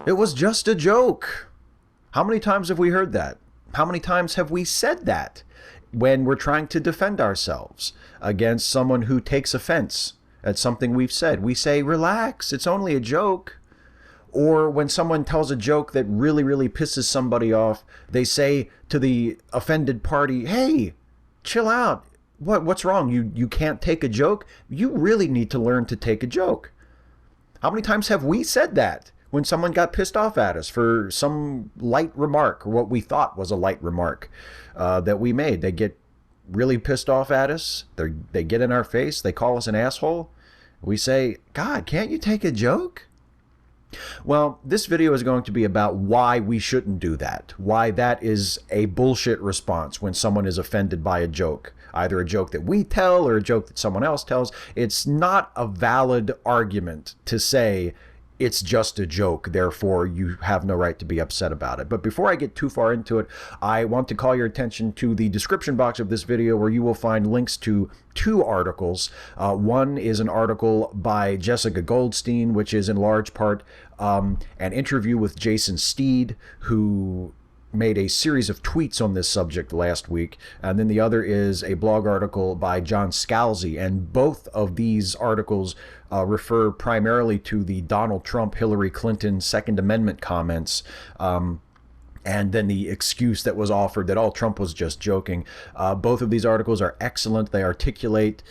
It was just a joke. How many times have we heard that? How many times have we said that when we're trying to defend ourselves against someone who takes offense at something we've said? We say, relax, it's only a joke. Or when someone tells a joke that really, really pisses somebody off, they say to the offended party, hey, chill out. What's wrong? You can't take a joke? You really need to learn to take a joke. How many times have we said that when someone got pissed off at us for some light remark, or what we thought was a light remark that we made? They get really pissed off at us. They get in our face. They call us an asshole. We say, God, can't you take a joke? Well, this video is going to be about why we shouldn't do that, why that is a bullshit response when someone is offended by a joke, either a joke that we tell or a joke that someone else tells. It's not a valid argument to say it's just a joke, therefore you have no right to be upset about it. But before I get too far into it, I want to call your attention to the description box of this video, where you will find links to two articles. One is an article by Jessica Goldstein, which is in large part an interview with Jason Steed, who made a series of tweets on this subject last week. And then the other is a blog article by John Scalzi. And both of these articles refer primarily to the Donald Trump, Hillary Clinton Second Amendment comments. And then the excuse that was offered that, oh, Trump was just joking. Both of these articles are excellent. They articulate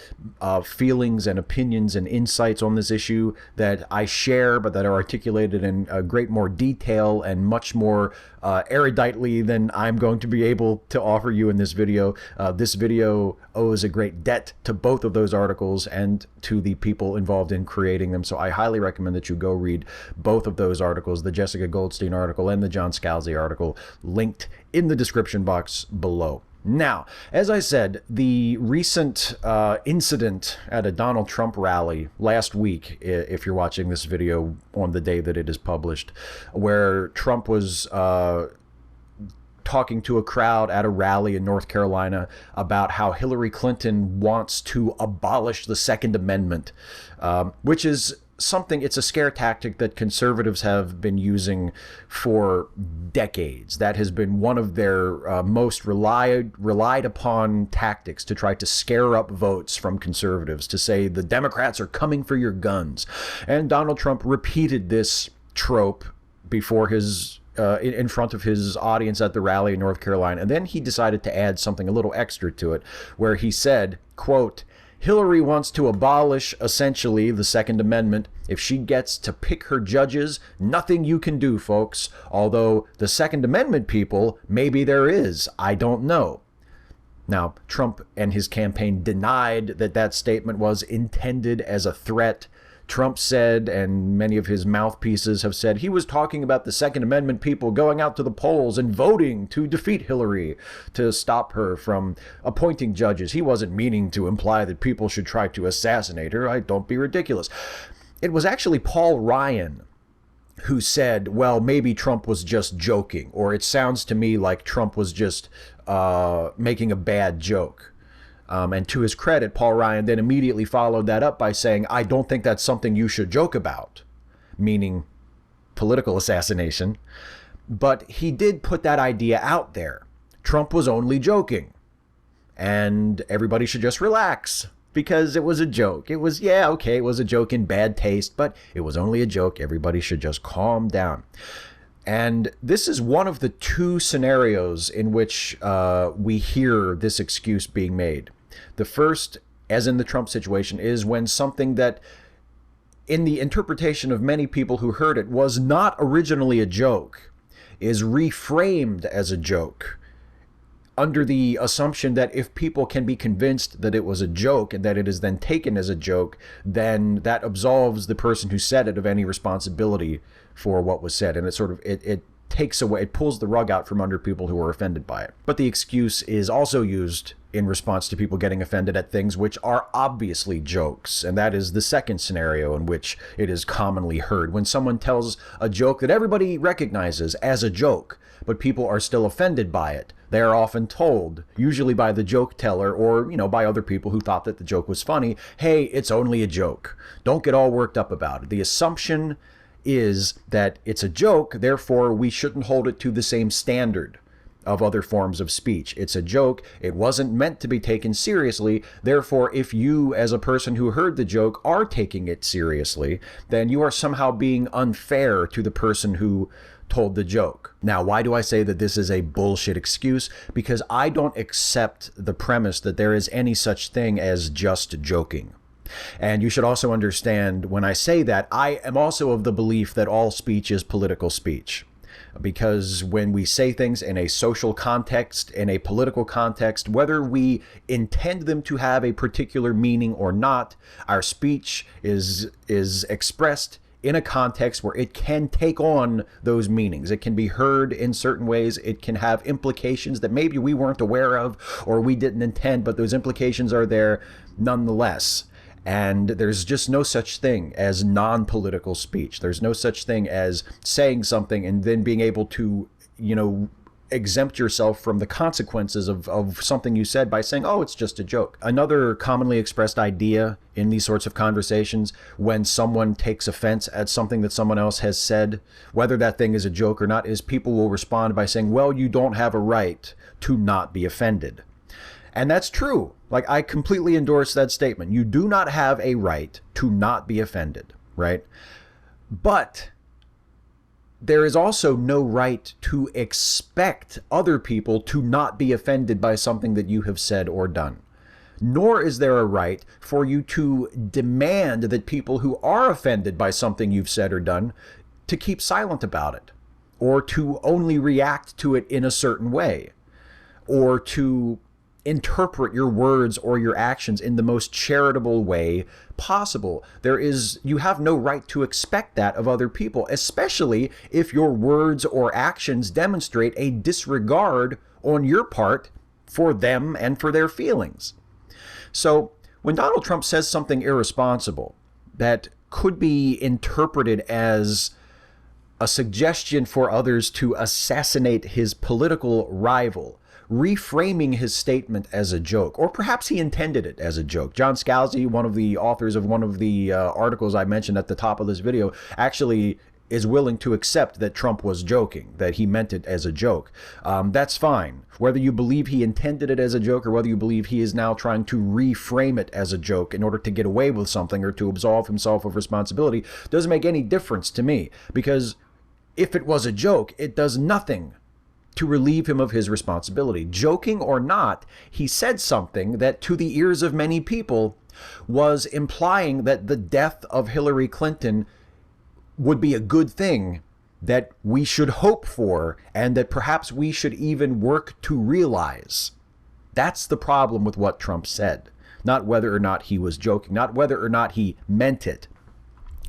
feelings and opinions and insights on this issue that I share, but that are articulated in a great more detail and much more eruditely than I'm going to be able to offer you in this video. This video owes a great debt to both of those articles and to the people involved in creating them. So I highly recommend that you go read both of those articles, the Jessica Goldstein article and the John Scalzi article, linked in the description box below. Now, as I said, the recent incident at a Donald Trump rally last week, if you're watching this video on the day that it is published, where Trump was talking to a crowd at a rally in North Carolina about how Hillary Clinton wants to abolish the Second Amendment, which is something, it's a scare tactic that conservatives have been using for decades. That has been one of their most relied upon tactics to try to scare up votes from conservatives, to say the Democrats are coming for your guns. And Donald Trump repeated this trope before his in front of his audience at the rally in North Carolina. And then he decided to add something a little extra to it, where he said, quote, Hillary wants to abolish, essentially, the Second Amendment. If she gets to pick her judges, nothing you can do, folks. Although the Second Amendment people, maybe there is. I don't know. Now, Trump and his campaign denied that that statement was intended as a threat. Trump said, and many of his mouthpieces have said, he was talking about the Second Amendment people going out to the polls and voting to defeat Hillary, to stop her from appointing judges. He wasn't meaning to imply that people should try to assassinate her. Don't be ridiculous. It was actually Paul Ryan who said, well, maybe Trump was just joking, or it sounds to me like Trump was just making a bad joke. And to his credit, Paul Ryan then immediately followed that up by saying, I don't think that's something you should joke about, meaning political assassination. But he did put that idea out there. Trump was only joking, and everybody should just relax because it was a joke. It was, yeah, okay, it was a joke in bad taste, but it was only a joke. Everybody should just calm down. And this is one of the two scenarios in which we hear this excuse being made. The first, as in the Trump situation, is when something that, in the interpretation of many people who heard it, was not originally a joke, is reframed as a joke, under the assumption that if people can be convinced that it was a joke and that it is then taken as a joke, then that absolves the person who said it of any responsibility for what was said. And it sort of, it takes away, it pulls the rug out from under people who are offended by it. But the excuse is also used in response to people getting offended at things which are obviously jokes. And that is the second scenario in which it is commonly heard. When someone tells a joke that everybody recognizes as a joke, but people are still offended by it, they are often told, usually by the joke teller or, by other people who thought that the joke was funny, hey, it's only a joke. Don't get all worked up about it. The assumption is that it's a joke, therefore we shouldn't hold it to the same standard of other forms of speech. It's a joke. It wasn't meant to be taken seriously. Therefore, if you, as a person who heard the joke, are taking it seriously, then you are somehow being unfair to the person who told the joke. Now, why do I say that this is a bullshit excuse? Because I don't accept the premise that there is any such thing as just joking. And you should also understand, when I say that, I am also of the belief that all speech is political speech. Because when we say things in a social context, in a political context, whether we intend them to have a particular meaning or not, our speech is expressed in a context where it can take on those meanings. It can be heard in certain ways. It can have implications that maybe we weren't aware of or we didn't intend, but those implications are there nonetheless. And there's just no such thing as non-political speech. There's no such thing as saying something and then being able to, exempt yourself from the consequences of something you said by saying, oh, it's just a joke. Another commonly expressed idea in these sorts of conversations, when someone takes offense at something that someone else has said, whether that thing is a joke or not, is people will respond by saying, well, you don't have a right to not be offended. And that's true. Like, I completely endorse that statement. You do not have a right to not be offended, right? But there is also no right to expect other people to not be offended by something that you have said or done. Nor is there a right for you to demand that people who are offended by something you've said or done to keep silent about it, or to only react to it in a certain way, or to interpret your words or your actions in the most charitable way possible. You have no right to expect that of other people, especially if your words or actions demonstrate a disregard on your part for them and for their feelings. So when Donald Trump says something irresponsible that could be interpreted as a suggestion for others to assassinate his political rival, reframing his statement as a joke, or perhaps he intended it as a joke. John Scalzi, one of the authors of one of the articles I mentioned at the top of this video, actually is willing to accept that Trump was joking, that he meant it as a joke. That's fine. Whether you believe he intended it as a joke or whether you believe he is now trying to reframe it as a joke in order to get away with something or to absolve himself of responsibility doesn't make any difference to me, because if it was a joke, it does nothing to relieve him of his responsibility. Joking or not, he said something that to the ears of many people was implying that the death of Hillary Clinton would be a good thing that we should hope for and that perhaps we should even work to realize. That's the problem with what Trump said, not whether or not he was joking, not whether or not he meant it.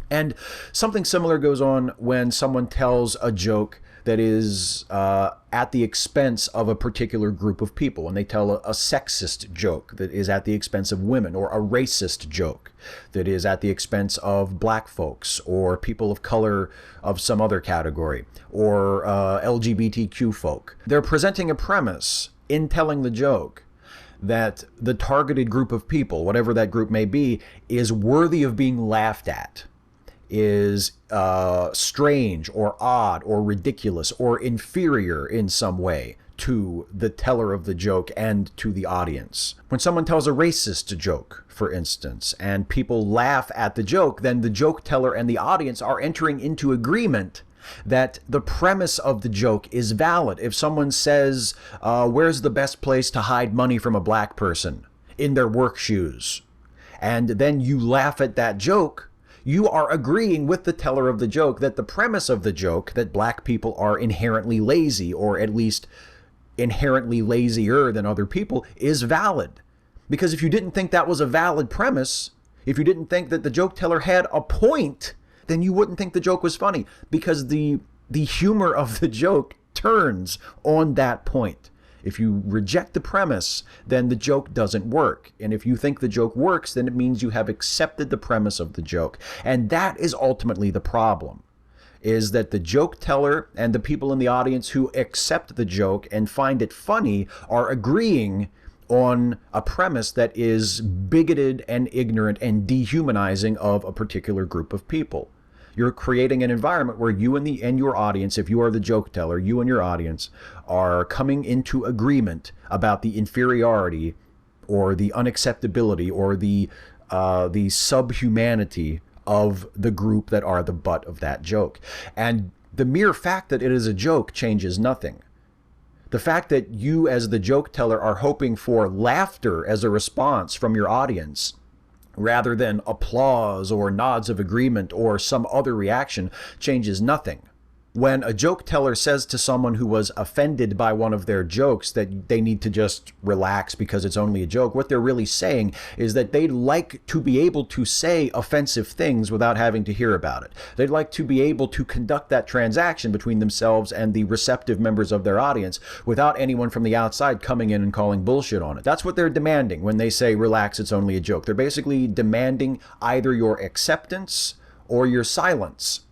And something similar goes on when someone tells a joke that is at the expense of a particular group of people. When they tell a sexist joke that is at the expense of women, or a racist joke that is at the expense of black folks or people of color of some other category, or LGBTQ folk. They're presenting a premise in telling the joke that the targeted group of people, whatever that group may be, is worthy of being laughed at, is strange or odd or ridiculous or inferior in some way to the teller of the joke and to the audience. When someone tells a racist joke, for instance, and people laugh at the joke, then the joke teller and the audience are entering into agreement that the premise of the joke is valid. If someone says, where's the best place to hide money from a black person? In their work shoes. And then you laugh at that joke, you are agreeing with the teller of the joke that the premise of the joke, that black people are inherently lazy, or at least inherently lazier than other people, is valid. Because if you didn't think that was a valid premise, if you didn't think that the joke teller had a point, then you wouldn't think the joke was funny, because the humor of the joke turns on that point. If you reject the premise, then the joke doesn't work. And if you think the joke works, then it means you have accepted the premise of the joke. And that is ultimately the problem, is that the joke teller and the people in the audience who accept the joke and find it funny are agreeing on a premise that is bigoted and ignorant and dehumanizing of a particular group of people. You're creating an environment where you and your audience, if you are the joke teller, you and your audience are coming into agreement about the inferiority or the unacceptability or the subhumanity of the group that are the butt of that joke. And the mere fact that it is a joke changes nothing. The fact that you as the joke teller are hoping for laughter as a response from your audience rather than applause or nods of agreement or some other reaction changes nothing. When a joke teller says to someone who was offended by one of their jokes that they need to just relax because it's only a joke, what they're really saying is that they'd like to be able to say offensive things without having to hear about it. They'd like to be able to conduct that transaction between themselves and the receptive members of their audience without anyone from the outside coming in and calling bullshit on it. That's what they're demanding when they say, relax, it's only a joke. They're basically demanding either your acceptance or your silence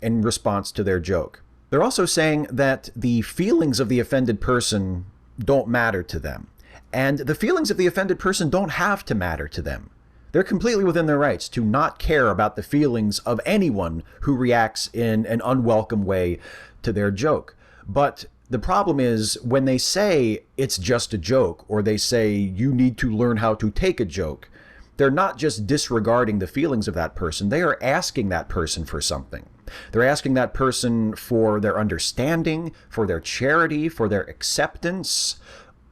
in response to their joke. They're also saying that the feelings of the offended person don't matter to them. And the feelings of the offended person don't have to matter to them. They're completely within their rights to not care about the feelings of anyone who reacts in an unwelcome way to their joke. But the problem is when they say it's just a joke, or they say you need to learn how to take a joke, they're not just disregarding the feelings of that person, they are asking that person for something. They're asking that person for their understanding, for their charity, for their acceptance,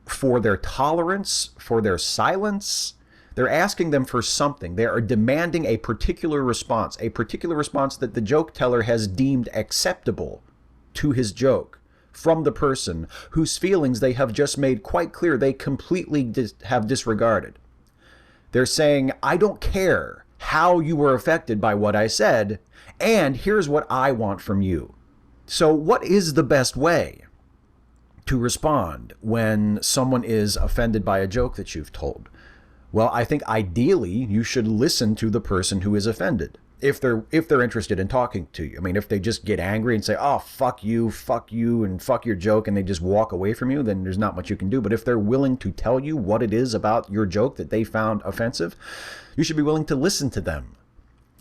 for their tolerance, for their silence. They're asking them for something. They are demanding a particular response that the joke teller has deemed acceptable to his joke from the person whose feelings they have just made quite clear they completely have disregarded. They're saying, I don't care how you were affected by what I said, and here's what I want from you. So what is the best way to respond when someone is offended by a joke that you've told? Well, I think ideally you should listen to the person who is offended. If they're interested in talking to you. I mean, if they just get angry and say, oh, fuck you, and fuck your joke, and they just walk away from you, then there's not much you can do. But if they're willing to tell you what it is about your joke that they found offensive, you should be willing to listen to them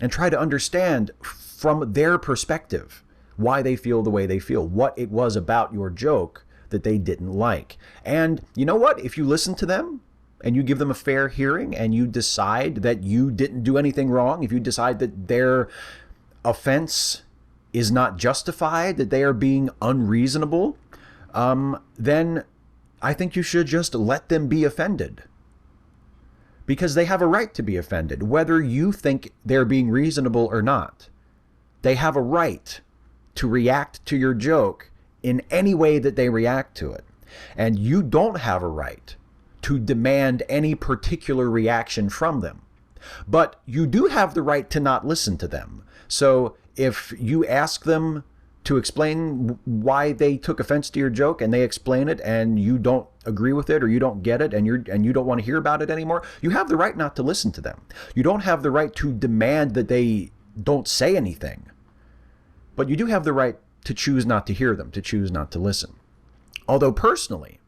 and try to understand from their perspective why they feel the way they feel, what it was about your joke that they didn't like. And you know what? If you listen to them, and you give them a fair hearing, and you decide that you didn't do anything wrong, if you decide that their offense is not justified, that they are being unreasonable, then I think you should just let them be offended. Because they have a right to be offended, whether you think they're being reasonable or not. They have a right to react to your joke in any way that they react to it. And you don't have a right to demand any particular reaction from them. But you do have the right to not listen to them. So if you ask them to explain why they took offense to your joke and they explain it and you don't agree with it or you don't get it and you don't want to hear about it anymore, you have the right not to listen to them. You don't have the right to demand that they don't say anything. But you do have the right to choose not to hear them, to choose not to listen. Although personally,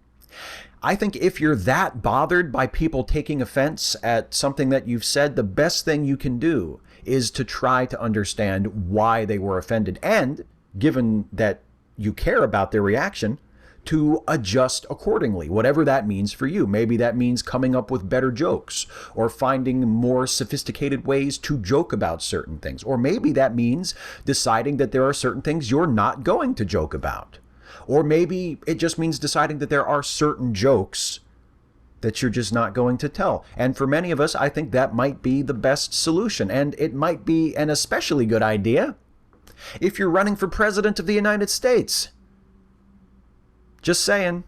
I think if you're that bothered by people taking offense at something that you've said, the best thing you can do is to try to understand why they were offended. And given that you care about their reaction, to adjust accordingly, whatever that means for you. Maybe that means coming up with better jokes or finding more sophisticated ways to joke about certain things. Or maybe that means deciding that there are certain things you're not going to joke about. Or maybe it just means deciding that there are certain jokes that you're just not going to tell. And for many of us, I think that might be the best solution. And it might be an especially good idea if you're running for president of the United States. Just saying.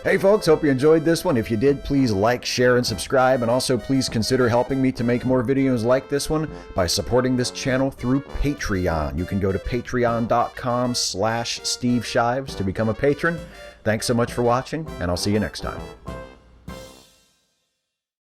Hey folks, hope you enjoyed this one. If you did, please like, share, and subscribe. And also please consider helping me to make more videos like this one by supporting this channel through Patreon. You can go to patreon.com/Steve Shives to become a patron. Thanks so much for watching, and I'll see you next time.